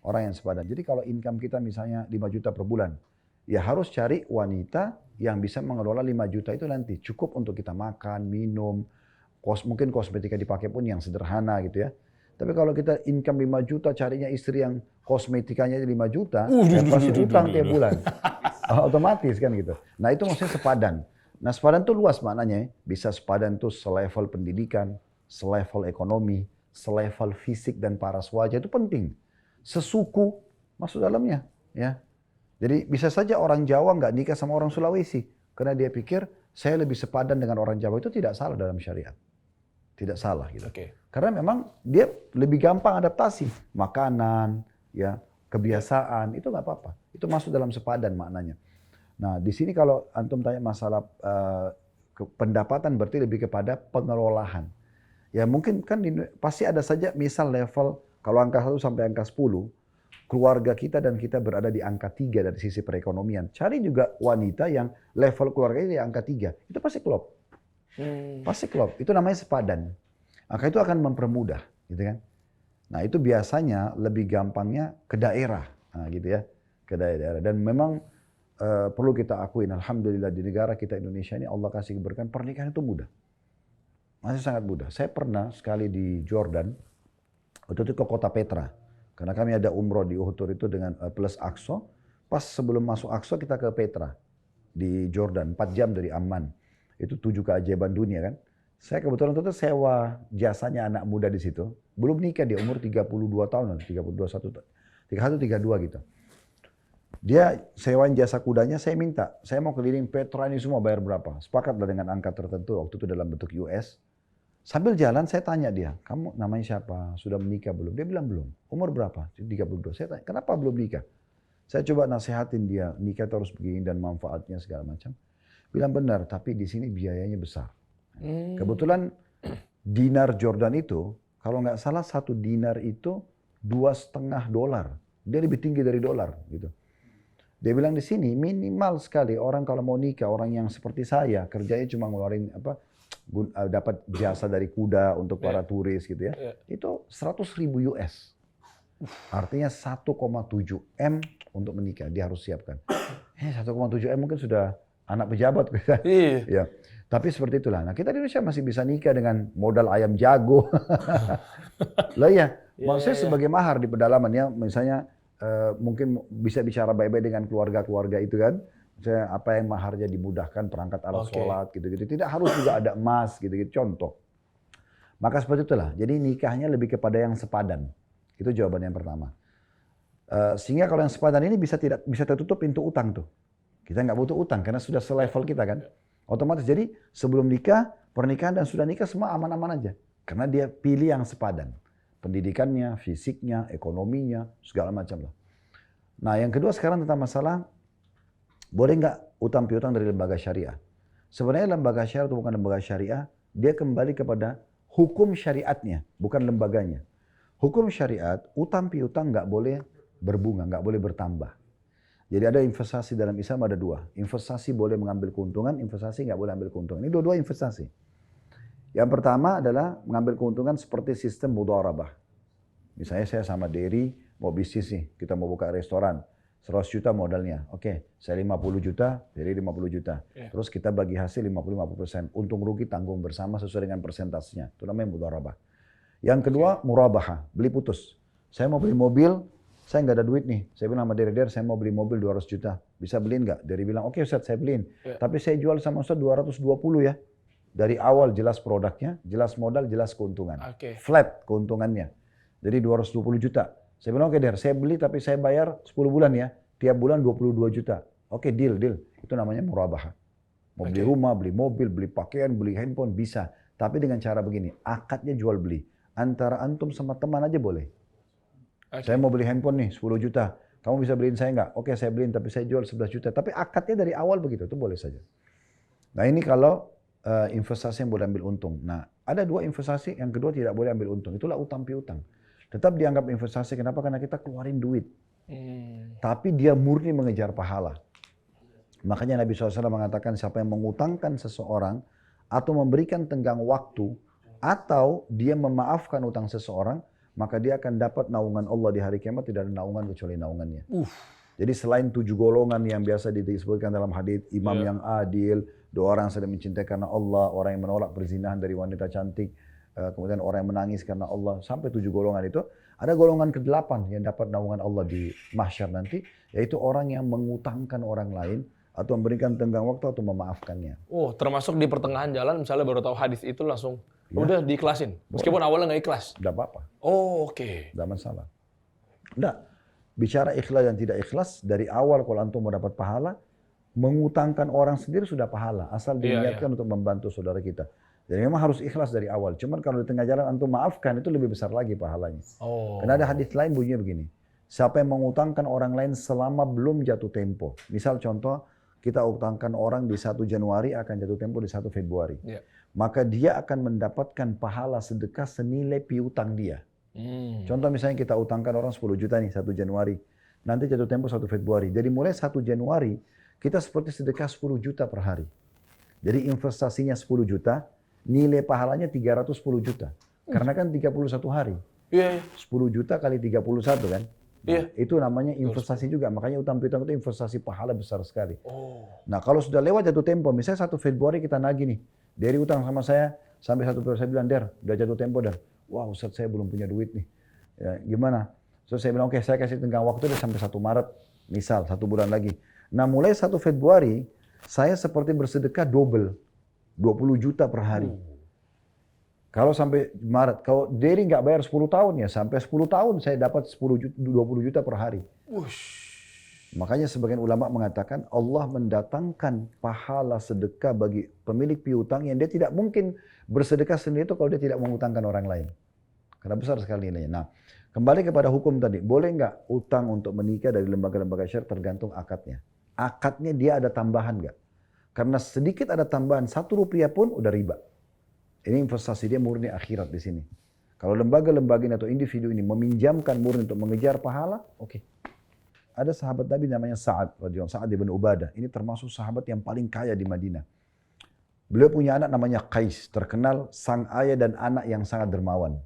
S1: Orang yang sepadan. Jadi kalau income kita misalnya 5 juta per bulan, ya harus cari wanita yang bisa mengelola 5 juta itu nanti. Cukup untuk kita makan, minum, mungkin kosmetika dipakai pun yang sederhana gitu ya. Tapi kalau kita income 5 juta, carinya istri yang kosmetikanya 5 juta, ya pasti utang tiap bulan. Otomatis kan gitu. Nah itu maksudnya sepadan. Nah sepadan itu luas maknanya. Bisa sepadan itu selevel pendidikan, selevel ekonomi, selevel fisik dan paras wajah, itu penting. Sesuku masuk dalamnya. Ya. Jadi bisa saja orang Jawa nggak nikah sama orang Sulawesi. Karena dia pikir saya lebih sepadan dengan orang Jawa, itu tidak salah dalam syariat. Tidak salah gitu. Karena memang dia lebih gampang adaptasi. Makanan, ya, kebiasaan, itu nggak apa-apa. Itu masuk dalam sepadan maknanya. Nah di sini kalau antum tanya masalah pendapatan, berarti lebih kepada pengelolaan. Ya mungkin kan pasti ada saja misal level, kalau angka 1 sampai angka 10, keluarga kita dan kita berada di angka 3 dari sisi perekonomian. Cari juga wanita yang level keluarganya di angka 3. Itu pasti klop. Pasti klop. Itu namanya sepadan. Maka itu akan mempermudah, gitu kan. Nah itu biasanya lebih gampangnya ke daerah, nah, gitu ya, ke daerah. Dan memang perlu kita akuin, alhamdulillah di negara kita Indonesia ini Allah kasih keberkahan, pernikahan itu mudah. Masih sangat mudah. Saya pernah sekali di Jordan, waktu itu ke kota Petra. Karena kami ada umroh di Uhud itu dengan plus Aqsa. Pas sebelum masuk Aqsa kita ke Petra di Jordan, 4 jam dari Amman. Itu 7 keajaiban dunia kan. Saya kebetulan itu sewa jasanya anak muda di situ. Belum nikah, dia umur 32 tahun, 31, 32 gitu. Dia sewain jasa kudanya, saya minta. Saya mau keliling Petra ini semua, bayar berapa. Sepakatlah dengan angka tertentu, waktu itu dalam bentuk US. Sambil jalan saya tanya dia, kamu namanya siapa? Sudah menikah belum? Dia bilang belum. Umur berapa? 32. Saya tanya, kenapa belum nikah? Saya coba nasihatin dia, nikah terus begini dan manfaatnya segala macam. Bilang benar, tapi di sini biayanya besar. Kebetulan dinar Jordan itu, kalau nggak salah 1 dinar itu $2,5. Dia lebih tinggi dari dolar gitu. Dia bilang di sini minimal sekali orang kalau mau nikah, orang yang seperti saya kerjanya cuma ngeluarin dapat jasa dari kuda untuk para turis gitu ya. Itu 100.000 US. Artinya 1,7 M untuk menikah dia harus siapkan. 1,7 M mungkin sudah anak pejabat gitu. Ya. Tapi seperti itulah. Nah kita di Indonesia masih bisa nikah dengan modal ayam jago. Lah ya, maksudnya sebagai mahar di pedalaman ya, misalnya mungkin bisa bicara baik-baik dengan keluarga-keluarga itu kan. Misalnya apa yang maharnya dimudahkan, perangkat alat
S2: Oke.
S1: sholat gitu-gitu. Tidak harus juga ada emas gitu-gitu, contoh. Maka seperti itulah. Jadi nikahnya lebih kepada yang sepadan. Itu jawaban yang pertama. Sehingga kalau yang sepadan ini bisa tertutup pintu utang tuh. Kita nggak butuh utang karena sudah selevel kita kan. Otomatis jadi sebelum nikah, pernikahan dan sudah nikah semua aman-aman aja. Karena dia pilih yang sepadan. Pendidikannya, fisiknya, ekonominya, segala macam lah. Nah yang kedua sekarang tentang masalah boleh nggak utang piutang dari lembaga syariah? Sebenarnya lembaga syariah atau bukan lembaga syariah, dia kembali kepada hukum syariatnya, bukan lembaganya. Hukum syariat, utang piutang nggak boleh berbunga, nggak boleh bertambah. Jadi ada investasi dalam Islam ada dua. Investasi boleh mengambil keuntungan, investasi nggak boleh ambil keuntungan. Ini dua-dua investasi. Yang pertama adalah mengambil keuntungan seperti sistem mudharabah. Misalnya saya sama Dery mau bisnis nih, kita mau buka restoran. 100 juta modalnya. Oke, saya 50 juta, Dery 50 juta. Terus kita bagi hasil 50-50%. Untung rugi tanggung bersama sesuai dengan persentasenya. Itu namanya mudharabah. Yang kedua, murabahah, beli putus. Saya mau beli mobil, saya nggak ada duit nih. Saya bilang sama Dery, saya mau beli mobil 200 juta. Bisa beliin nggak? Dery bilang, oke Ustaz, saya beliin. Tapi saya jual sama Ustaz 220 ya. Dari awal jelas produknya, jelas modal, jelas keuntungan. Flat keuntungannya. Jadi 220 juta. Saya bilang, oke Der, saya beli tapi saya bayar 10 bulan ya. Tiap bulan 22 juta. Oke, deal. Itu namanya murabahah. Mau beli rumah, beli mobil, beli pakaian, beli handphone, bisa. Tapi dengan cara begini, akadnya jual beli. Antara antum sama teman aja boleh. Saya mau beli handphone nih 10 juta. Kamu bisa beliin saya nggak? Oke, saya beliin tapi saya jual 11 juta. Tapi akadnya dari awal begitu, itu boleh saja. Nah ini kalau investasi yang boleh ambil untung. Nah, ada dua investasi, yang kedua tidak boleh ambil untung. Itulah utang piutang. Tetap dianggap investasi, kenapa? Karena kita keluarin duit. Tapi dia murni mengejar pahala. Makanya Nabi SAW mengatakan siapa yang mengutangkan seseorang atau memberikan tenggang waktu atau dia memaafkan utang seseorang, maka dia akan dapat naungan Allah di hari kiamat, tidak ada naungan kecuali naungannya. Jadi selain 7 golongan yang biasa disebutkan dalam hadis, imam yang adil, 2 orang saling mencintai karena Allah, orang yang menolak perzinahan dari wanita cantik, kemudian orang yang menangis karena Allah, sampai 7 golongan itu. Ada golongan ke-8 yang dapat naungan Allah di mahsyar nanti, yaitu orang yang mengutangkan orang lain atau memberikan tenggang waktu atau memaafkannya.
S2: Oh, termasuk di pertengahan jalan misalnya baru tahu hadis itu langsung udah diikhlasin. Meskipun awalnya nggak ikhlas.
S1: Tidak apa-apa.
S2: Oh, oke.
S1: Tidak masalah. Tidak. Bicara ikhlas dan tidak ikhlas, dari awal kalau antum mau dapat pahala, mengutangkan orang sendiri sudah pahala. Asal diniatkan untuk membantu saudara kita. Jadi memang harus ikhlas dari awal. Cuman kalau di tengah jalan antum maafkan, itu lebih besar lagi pahalanya. Karena ada hadis lain bunyinya begini. Siapa yang mengutangkan orang lain selama belum jatuh tempo. Misal contoh, kita utangkan orang di 1 Januari akan jatuh tempo di 1 Februari. Maka dia akan mendapatkan pahala sedekah senilai piutang dia. Contoh misalnya kita utangkan orang 10 juta nih 1 Januari. Nanti jatuh tempo 1 Februari. Jadi mulai 1 Januari kita seperti sedekah 10 juta per hari. Jadi investasinya 10 juta, nilai pahalanya 310 juta. Karena kan 31 hari. 10 juta kali 31 kan. Nah, itu namanya investasi juga. Makanya utang piutang itu investasi pahala besar sekali. Nah kalau sudah lewat jatuh tempo, misalnya 1 Februari kita nagih nih. Dari utang sama saya sampai 1 Februari, saya bilang, Der, udah jatuh tempo Der. Wah Ustaz saya belum punya duit nih. Ya, gimana? So saya bilang, oke saya kasih tenggang waktu deh sampai 1 Maret. Misal 1 bulan lagi. Nah mulai 1 Februari, saya seperti bersedekah double. 20 juta per hari. Kalau sampai Maret, kalau Dery nggak bayar 10 tahun ya, sampai 10 tahun saya dapat 20 juta per hari. Makanya sebagian ulama mengatakan Allah mendatangkan pahala sedekah bagi pemilik piutang yang dia tidak mungkin bersedekah sendiri itu kalau dia tidak mengutangkan orang lain. Karena besar sekali nilainya. Nah, kembali kepada hukum tadi, boleh nggak utang untuk menikah dari lembaga-lembaga syariah tergantung akadnya. Akadnya dia ada tambahan nggak? Karena sedikit ada tambahan 1 rupiah pun udah riba. Ini investasi dia murni akhirat di sini. Kalau lembaga-lembaga ini atau individu ini meminjamkan murni untuk mengejar pahala, oke. Ada sahabat Nabi namanya Sa'ad bin Ubadah. Ini termasuk sahabat yang paling kaya di Madinah. Beliau punya anak namanya Qais, terkenal sang ayah dan anak yang sangat dermawan.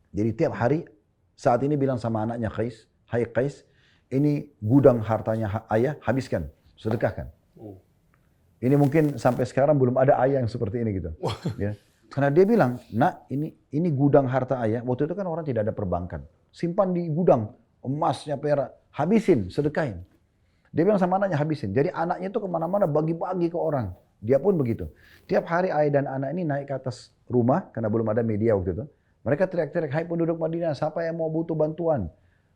S1: Jadi tiap hari saat ini bilang sama anaknya Qais, "Hai Qais, ini gudang hartanya ayah, habiskan, sedekahkan." Ini mungkin sampai sekarang belum ada ayah yang seperti ini gitu. Ya. Karena dia bilang, "Nak, ini gudang harta ayah." Waktu itu kan orang tidak ada perbankan. Simpan di gudang, emasnya, perak, habisin, sedekahin. Dia bilang sama anaknya habisin. Jadi anaknya itu kemana-mana bagi-bagi ke orang. Dia pun begitu. Tiap hari ayah dan anak ini naik ke atas rumah, karena belum ada media waktu itu. Mereka teriak-teriak, hai penduduk Madinah, siapa yang mau butuh bantuan?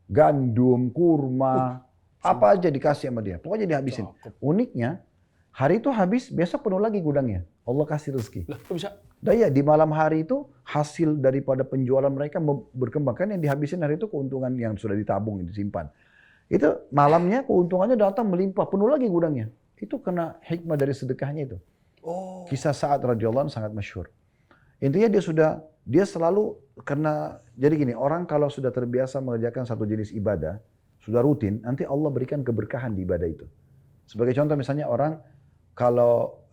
S1: Gandum, kurma, apa aja dikasih sama dia. Pokoknya dihabisin. Uniknya, hari itu habis, besok penuh lagi gudangnya. Allah kasih rezeki.
S2: Lah, kok bisa?
S1: Daya di malam hari itu hasil daripada penjualan mereka berkembang. Kan yang dihabisin hari itu keuntungan yang sudah ditabung, disimpan. Itu malamnya keuntungannya datang melimpah, penuh lagi gudangnya. Itu kena hikmah dari sedekahnya itu.
S2: Oh.
S1: Kisah Sa'ad radhiyallahu anhu sangat masyhur. Intinya dia selalu karena jadi gini, orang kalau sudah terbiasa mengerjakan satu jenis ibadah, sudah rutin, nanti Allah berikan keberkahan di ibadah itu. Sebagai contoh misalnya orang kalau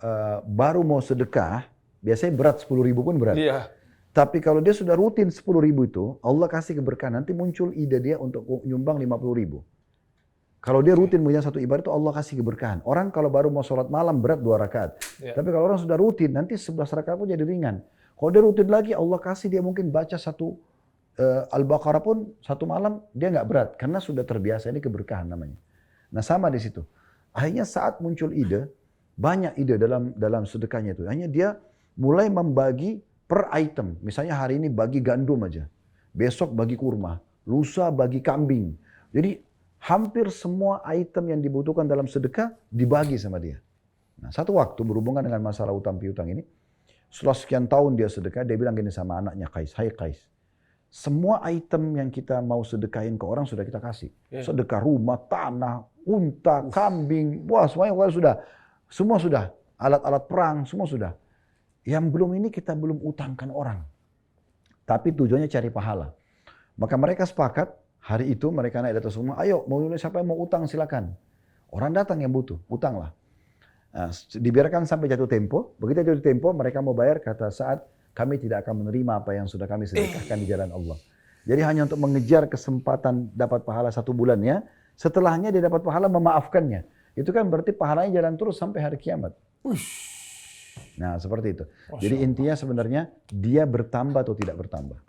S1: baru mau sedekah, biasanya berat 10.000 pun berat.
S2: Iya.
S1: Tapi kalau dia sudah rutin 10.000 itu, Allah kasih keberkahan. Nanti muncul ide dia untuk nyumbang 50.000. Kalau dia rutin punya satu ibadah itu Allah kasih keberkahan. Orang kalau baru mau sholat malam berat 2 rakaat.
S2: Iya.
S1: Tapi kalau orang sudah rutin, nanti 11 rakaat pun jadi ringan. Kalau dia rutin lagi, Allah kasih dia mungkin baca satu Al-Baqarah pun satu malam, dia nggak berat. Karena sudah terbiasa, ini keberkahan namanya. Nah sama di situ. Akhirnya saat muncul ide, banyak ide dalam sedekahnya itu. Hanya dia mulai membagi per item. Misalnya hari ini bagi gandum aja. Besok bagi kurma. Lusa bagi kambing. Jadi hampir semua item yang dibutuhkan dalam sedekah dibagi sama dia. Nah, satu waktu berhubungan dengan masalah utang piutang ini, setelah sekian tahun dia sedekah, dia bilang gini sama anaknya Qais, hai Qais, semua item yang kita mau sedekahin ke orang sudah kita kasih. Sedekah rumah, tanah, unta, kambing, wah semuanya sudah. Semua sudah, alat-alat perang, semua sudah. Yang belum ini kita belum utangkan orang. Tapi tujuannya cari pahala. Maka mereka sepakat, hari itu mereka naik atas semua, ayo mau siapa yang mau utang silakan. Orang datang yang butuh, utanglah. Nah, dibiarkan sampai jatuh tempo, begitu jatuh tempo mereka mau bayar, kata Sa'ad, kami tidak akan menerima apa yang sudah kami sedekahkan di jalan Allah. Jadi hanya untuk mengejar kesempatan dapat pahala 1 bulannya, setelahnya dia dapat pahala memaafkannya. Itu kan berarti pahalanya jalan terus sampai hari kiamat. Nah seperti itu. Jadi intinya sebenarnya dia bertambah atau tidak bertambah.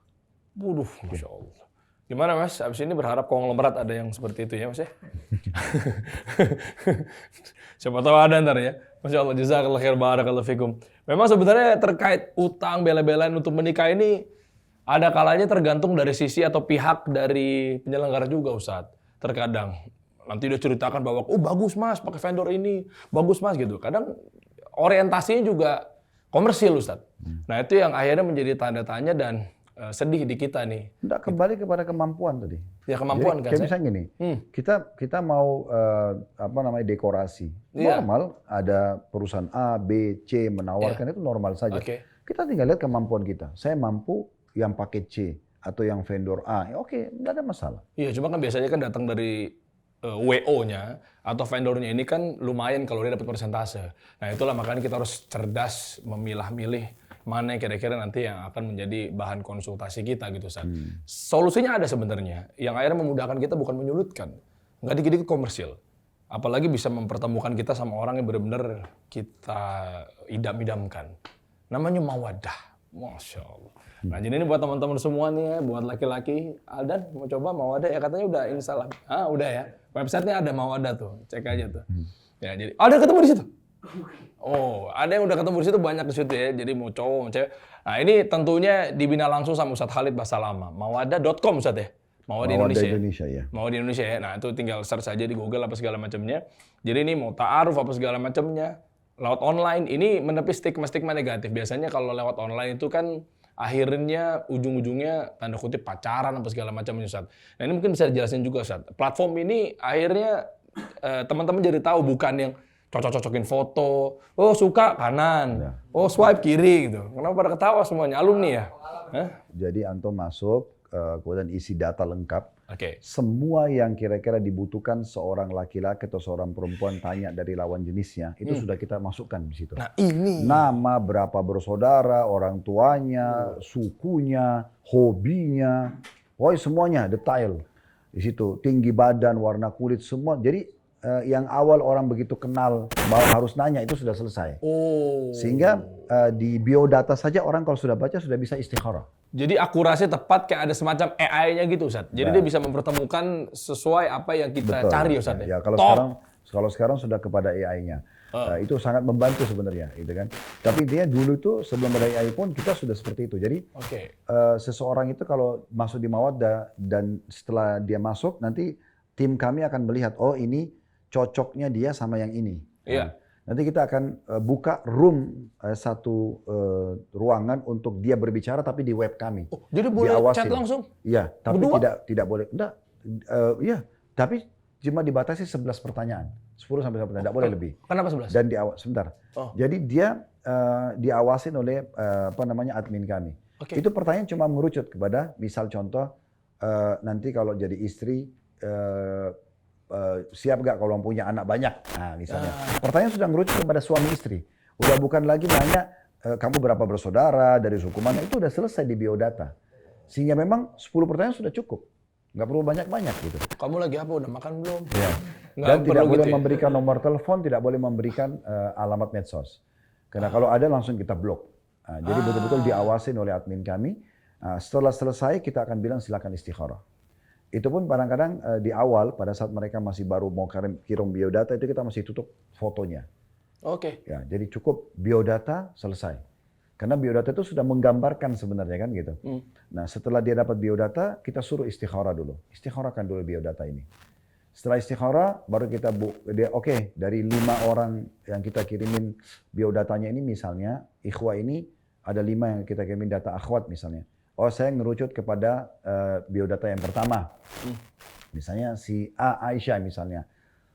S2: Waduh, Masya Allah. Gimana Mas? Abis ini berharap konglomerat ada yang seperti itu ya Mas ya? Siapa tahu ada ntar ya. Masya Allah, jazakallah khair, barakallahu fikum. Memang sebenarnya terkait utang, bela-belain untuk menikah ini, ada kalanya tergantung dari sisi atau pihak dari penyelenggara juga Ustadz. Terkadang, nanti dia ceritakan bahwa, oh bagus Mas, pakai vendor ini, bagus Mas gitu. Kadang orientasinya juga komersil Ustadz. Nah itu yang akhirnya menjadi tanda tanya dan sedih di kita nih.
S1: Tidak, kembali kepada kemampuan tadi.
S2: Ya kemampuan.
S1: Jadi,
S2: kan.
S1: Kayak misalnya gini, kita mau dekorasi.
S2: Iya.
S1: Normal, ada perusahaan A, B, C menawarkan itu normal saja.
S2: Oke.
S1: Kita tinggal lihat kemampuan kita. Saya mampu yang pakai C atau yang vendor A. Ya, oke, tidak ada masalah.
S2: Iya, cuma kan biasanya kan datang dari WO-nya atau vendornya ini kan lumayan kalau dia dapat persentase. Nah itulah makanya kita harus cerdas memilah-milih mana yang kira-kira nanti yang akan menjadi bahan konsultasi kita gitu Ustaz. Solusinya ada sebenarnya, yang akhirnya memudahkan kita bukan menyulitkan. Nggak dikit-dikit komersil. Apalagi bisa mempertemukan kita sama orang yang benar-benar kita idam-idamkan. Namanya mawadah. Masya Allah. Nah jadi ini buat teman-teman semua nih ya, buat laki-laki. Aldan mau coba mawadah ya, katanya udah install. Udah ya. Websitenya ada mawadah tuh, cek aja tuh. Ya jadi ada ketemu di situ. Oh, ada yang udah ketemu di situ, banyak di situ ya. Jadi mau cowok, mau cewek. Nah ini tentunya dibina langsung sama Ustadz Khalid Basalama. Mawadah.com Ustadz ya. Mawadah Indonesia ya. Mawadah Indonesia ya. Nah itu tinggal search aja di Google apa segala macamnya. Jadi ini mau ta'aruf apa segala macamnya. Lewat online ini menepis stigma-stigma negatif. Biasanya kalau lewat online itu kan akhirnya ujung-ujungnya tanda kutip pacaran apa segala macamnya Ustadz. Nah ini mungkin bisa dijelasin juga Ustadz. Platform ini akhirnya teman-teman jadi tahu bukan yang cocok-cocokin foto, oh suka kanan, oh swipe kiri gitu. Kenapa pada ketawa semuanya? Alumni ya?
S1: Jadi antum masuk, kemudian isi data lengkap.
S2: Oke.
S1: Semua yang kira-kira dibutuhkan seorang laki-laki atau seorang perempuan tanya dari lawan jenisnya, itu sudah kita masukkan di situ.
S2: Nah ini.
S1: Nama, berapa bersaudara, orang tuanya, sukunya, hobinya, pokoknya semuanya detail. Di situ tinggi badan, warna kulit, semua. Jadi yang awal orang begitu kenal bahwa harus nanya itu sudah selesai.
S2: Oh.
S1: Sehingga di biodata saja orang kalau sudah baca sudah bisa istikharah.
S2: Jadi akurasi tepat kayak ada semacam AI-nya gitu Ustaz. Jadi dia bisa mempertemukan sesuai apa yang kita cari Ustaz.
S1: Ya, kalau sekarang Kalau sekarang sudah kepada AI-nya. Itu sangat membantu sebenarnya, gitu kan. Tapi dia dulu tuh sebelum ada AI pun kita sudah seperti itu. Jadi seseorang itu kalau masuk di Mawaddah dan setelah dia masuk nanti tim kami akan melihat, oh ini cocoknya dia sama yang ini.
S2: Iya.
S1: Nanti kita akan buka room satu ruangan untuk dia berbicara tapi di web kami.
S2: Oh, jadi boleh
S1: Diawasin.
S2: chat langsung?
S1: Iya, tapi
S2: Berdua?
S1: tidak boleh. Enggak, iya, tapi cuma dibatasi 11 pertanyaan. 10 sampai 11 pertanyaan, tidak boleh lebih.
S2: Kenapa 11?
S1: Dan sebentar.
S2: Oh.
S1: Jadi dia diawasin oleh admin kami.
S2: Oke.
S1: Itu pertanyaan cuma mengerucut kepada misal contoh nanti kalau jadi istri siap gak kalau punya anak banyak? Nah, misalnya. Pertanyaan sudah mengerucut kepada suami istri. Udah bukan lagi nanya kamu berapa bersaudara, dari suku mana, itu udah selesai di biodata. Sehingga memang 10 pertanyaan sudah cukup. Nggak perlu banyak-banyak gitu.
S2: Kamu lagi apa? Udah makan belum?
S1: Ya.
S2: Nggak
S1: Dan tidak
S2: perlu
S1: boleh
S2: gitu ya?
S1: memberikan nomor telepon, tidak boleh memberikan alamat medsos. Karena kalau ada langsung kita blok. Nah, jadi betul-betul diawasin oleh admin kami. Setelah selesai kita akan bilang silakan istikharah. Itu pun kadang-kadang di awal pada saat mereka masih baru mau kirim biodata itu kita masih tutup fotonya.
S2: Oke.
S1: Ya, jadi cukup biodata selesai. Karena biodata itu sudah menggambarkan sebenarnya kan gitu. Nah setelah dia dapat biodata, kita suruh istikharah dulu. Istikharahkan dulu biodata ini. Setelah istikharah, baru kita oke, dari 5 orang yang kita kirimin biodatanya ini misalnya, ikhwah ini ada 5 yang kita kirimin data akhwat misalnya. Oh saya ngerucut kepada biodata yang pertama. Misalnya si Aisyah misalnya.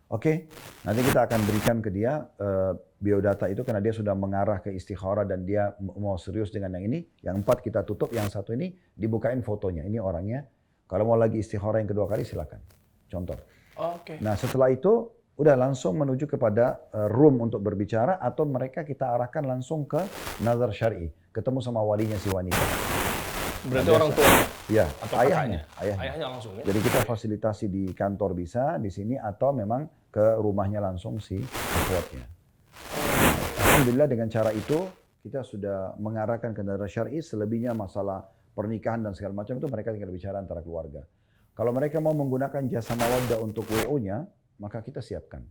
S1: Oke, nanti kita akan berikan ke dia biodata itu karena dia sudah mengarah ke istikharah dan dia mau serius dengan yang ini. Yang 4 kita tutup, yang 1 ini dibukain fotonya. Ini orangnya. Kalau mau lagi istikharah yang kedua kali silakan. Contoh.
S2: Oke.
S1: Nah setelah itu udah langsung menuju kepada room untuk berbicara atau mereka kita arahkan langsung ke nazar syar'i, ketemu sama walinya si wanita.
S2: Berarti orang tua
S1: Ya,
S2: atau
S1: ayahnya.
S2: Ayahnya langsung ya?
S1: Jadi kita fasilitasi di kantor bisa, di sini atau memang ke rumahnya langsung si akhwatnya. Alhamdulillah dengan cara itu kita sudah mengarahkan ke nazar syar'i, selebihnya masalah pernikahan dan segala macam itu mereka tinggal bicara antara keluarga. Kalau mereka mau menggunakan jasa Mawaddah untuk WO-nya, maka kita siapkan.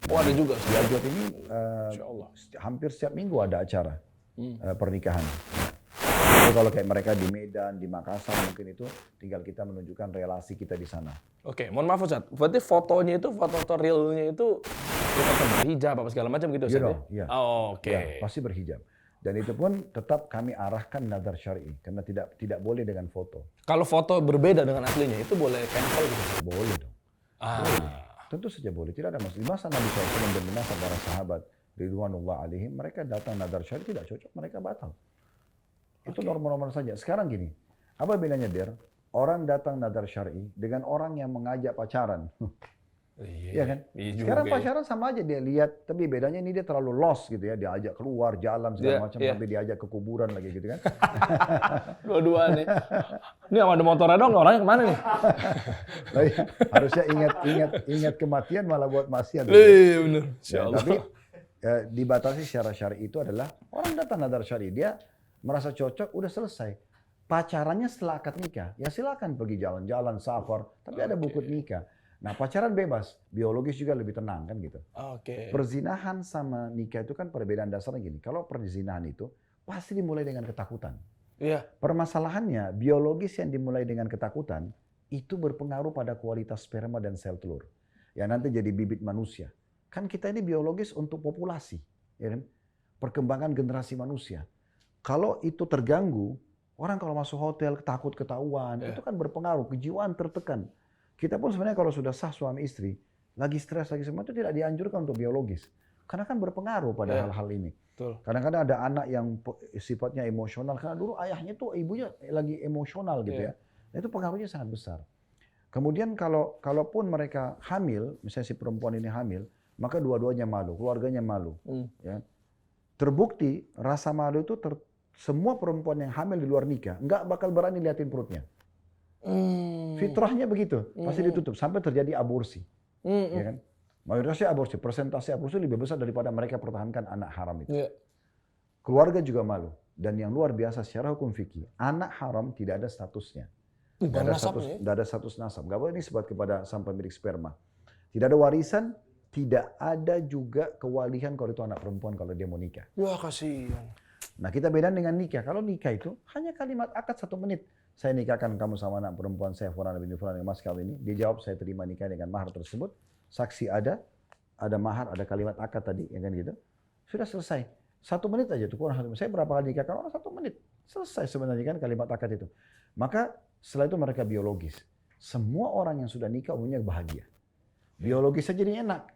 S2: Oh ada juga.
S1: Di Aljot ini
S2: Insya Allah.
S1: hampir setiap minggu ada acara pernikahan. Jadi kalau kayak mereka di Medan, di Makassar mungkin itu tinggal kita menunjukkan relasi kita di sana.
S2: Oke, mohon maaf Ustaz. Berarti fotonya itu, foto realnya itu kita berhijab apa segala macam gitu Ustaz?
S1: Iya.
S2: Oh, oke.
S1: Ya, pasti berhijab. Dan itu pun tetap kami arahkan nazar syar'i karena tidak boleh dengan foto.
S2: Kalau foto berbeda dengan aslinya itu boleh cancel gitu?
S1: Boleh dong. Tentu saja boleh. Tidak ada masalah. Di masa Nabi SAW dan di masa para sahabat ridwanullah alaihim, mereka datang nazar syar'i tidak cocok, mereka batal. Itu normal-normal saja. Sekarang gini, apa bedanya Der? Orang datang nazar syar'i dengan orang yang mengajak pacaran. Iya kan?
S2: Iya juga,
S1: Sekarang
S2: ya.
S1: pacaran sama aja dia lihat, tapi bedanya ini dia terlalu lost gitu ya, diajak keluar jalan segala macam sampai diajak ke kuburan lagi gitu kan.
S2: Dua-dua nih. Ini sama ada motornya dong, orangnya kemana nih?
S1: Harusnya ingat kematian malah buat maksiat.
S2: Iya bener.
S1: Tapi dibatasi secara syar'i itu adalah orang datang nazar syar'i, dia merasa cocok, udah selesai. Pacarannya setelah akad nikah, ya silakan pergi jalan-jalan, safar, tapi ada buku nikah. Nah pacaran bebas, biologis juga lebih tenang kan gitu.
S2: Oke.
S1: Perzinahan sama nikah itu kan perbedaan dasarnya gini. Kalau perzinahan itu pasti dimulai dengan ketakutan.
S2: Iya.
S1: Permasalahannya biologis yang dimulai dengan ketakutan itu berpengaruh pada kualitas sperma dan sel telur. Yang nanti jadi bibit manusia. Kan kita ini biologis untuk populasi, ya kan? Perkembangan generasi manusia. Kalau itu terganggu, orang kalau masuk hotel takut ketahuan, itu kan berpengaruh, kejiwaan tertekan. Kita pun sebenarnya kalau sudah sah suami istri, lagi stres, lagi semua itu tidak dianjurkan untuk biologis. Karena kan berpengaruh pada hal-hal ini. Kadang-kadang ada anak yang sifatnya emosional, karena dulu ayahnya tuh ibunya lagi emosional gitu ya. Nah, itu pengaruhnya sangat besar. Kemudian kalaupun mereka hamil, misalnya si perempuan ini hamil, maka dua-duanya malu, keluarganya malu. Ya. Terbukti rasa malu itu semua perempuan yang hamil di luar nikah nggak bakal berani liatin perutnya. Fitrahnya begitu, pasti ditutup sampai terjadi aborsi. Ya kan? Mayoritasnya aborsi, persentase aborsi lebih besar daripada mereka pertahankan anak haram itu. Keluarga juga malu. Dan yang luar biasa secara hukum fikih, anak haram tidak ada statusnya. Tidak ada status nasab. Gak boleh disebut kepada sang pemilik sperma. Tidak ada warisan, tidak ada juga kewalian kalau itu anak perempuan kalau dia mau nikah.
S2: Wah, kasihan.
S1: Nah, kita beda dengan nikah. Kalau nikah itu hanya kalimat akad 1 menit. Saya nikahkan kamu sama anak perempuan saya, Fulan bin Fulan, dengan mas kawin ini. Dia jawab, saya terima nikah dengan mahar tersebut. Saksi ada mahar, ada kalimat akad tadi, ya kan gitu. Sudah selesai. 1 menit aja tuh, kurang 1 menit. Saya berapa kali nikahkan orang 1 menit. Selesai sebenarnya kan kalimat akad itu. Maka setelah itu mereka biologis. Semua orang yang sudah nikah umumnya bahagia. Biologis saja jadi enak.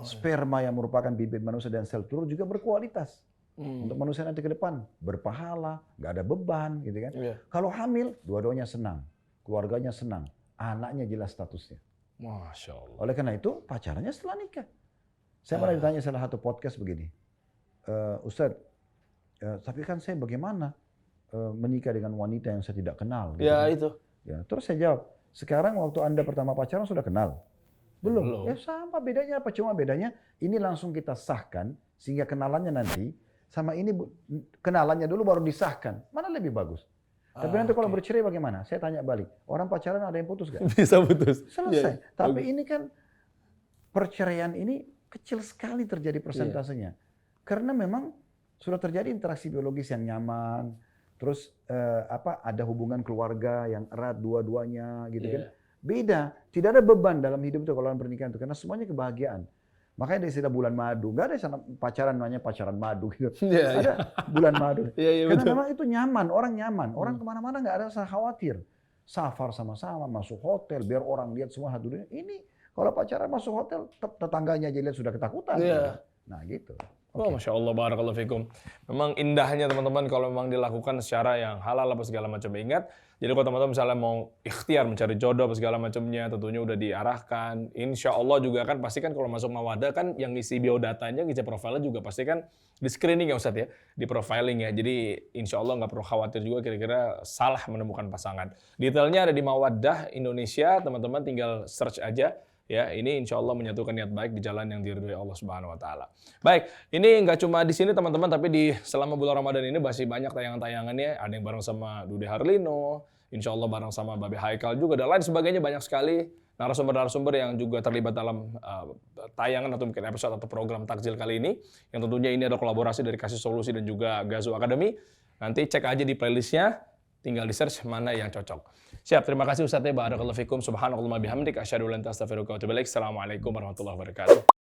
S1: Sperma yang merupakan bibit manusia dan sel telur juga berkualitas. Untuk manusia nanti ke depan. Berpahala, nggak ada beban gitu kan.
S2: Iya.
S1: Kalau hamil, dua-duanya senang. Keluarganya senang. Anaknya jelas statusnya.
S2: Masya Allah.
S1: Oleh karena itu pacarannya setelah nikah. Saya pernah ditanya salah satu podcast begini. Ustadz, tapi kan saya bagaimana menikah dengan wanita yang saya tidak kenal? Gitu
S2: Ya
S1: kan.
S2: itu.
S1: Ya, terus saya jawab, sekarang waktu Anda pertama pacaran sudah kenal? Belum. Ya sama, bedanya apa? Cuma bedanya ini langsung kita sahkan sehingga kenalannya nanti sama ini kenalannya dulu baru disahkan. Mana lebih bagus? Tapi nanti kalau bercerai bagaimana? Saya tanya balik. Orang pacaran ada yang putus gak?
S2: Bisa putus.
S1: Selesai.
S2: Ya.
S1: Tapi ini kan perceraian ini kecil sekali terjadi persentasenya. Karena memang sudah terjadi interaksi biologis yang nyaman. Terus ada hubungan keluarga yang erat dua-duanya gitu kan. Beda, tidak ada beban dalam hidup itu kalau dalam pernikahan itu karena semuanya kebahagiaan. Makanya ada istilah bulan madu, nggak ada sana pacaran namanya pacaran madu gitu. Ada bulan madu. Karena memang itu nyaman, orang nyaman, orang kemana-mana nggak ada rasa khawatir. Safar sama-sama, masuk hotel, biar orang lihat semua satu dunia. Ini kalau pacaran masuk hotel, tetangganya aja lihat sudah ketakutan. Gitu. Nah gitu.
S2: Oh, Masya Allah, barakallahu fikum. Memang indahnya teman-teman kalau memang dilakukan secara yang halal apa segala macam. Ingat, jadi kalau teman-teman misalnya mau ikhtiar mencari jodoh apa segala macamnya, tentunya udah diarahkan. Insya Allah juga kan pasti kan kalau masuk Mawaddah kan yang ngisi biodatanya, ngisi profilnya juga pasti kan di screening ya Ustadz ya, di profiling ya. Jadi insya Allah nggak perlu khawatir juga kira-kira salah menemukan pasangan. Detailnya ada di Mawaddah Indonesia, teman-teman tinggal search aja. Ya, ini insya Allah menyatukan niat baik di jalan yang diridhoi Allah Subhanahu Wa Taala. Baik, ini nggak cuma di sini teman-teman, tapi di selama bulan Ramadan ini masih banyak tayangan-tayangannya. Ada yang bareng sama Dude Harlino, insya Allah bareng sama Babe Haikal juga, dan lain sebagainya banyak sekali narasumber-narasumber yang juga terlibat dalam tayangan atau mungkin episode atau program takjil kali ini. Yang tentunya ini ada kolaborasi dari Kasih Solusi dan juga Gazo Academy. Nanti cek aja di playlistnya. Tinggal di search mana yang cocok. Siap, terima kasih Ustaz. Barakallahu fikum. Subhanallah bihamdik. Asyhadu an la ilaha illa anta astaghfiruka wa atubu ilaik. Assalamualaikum warahmatullahi wabarakatuh.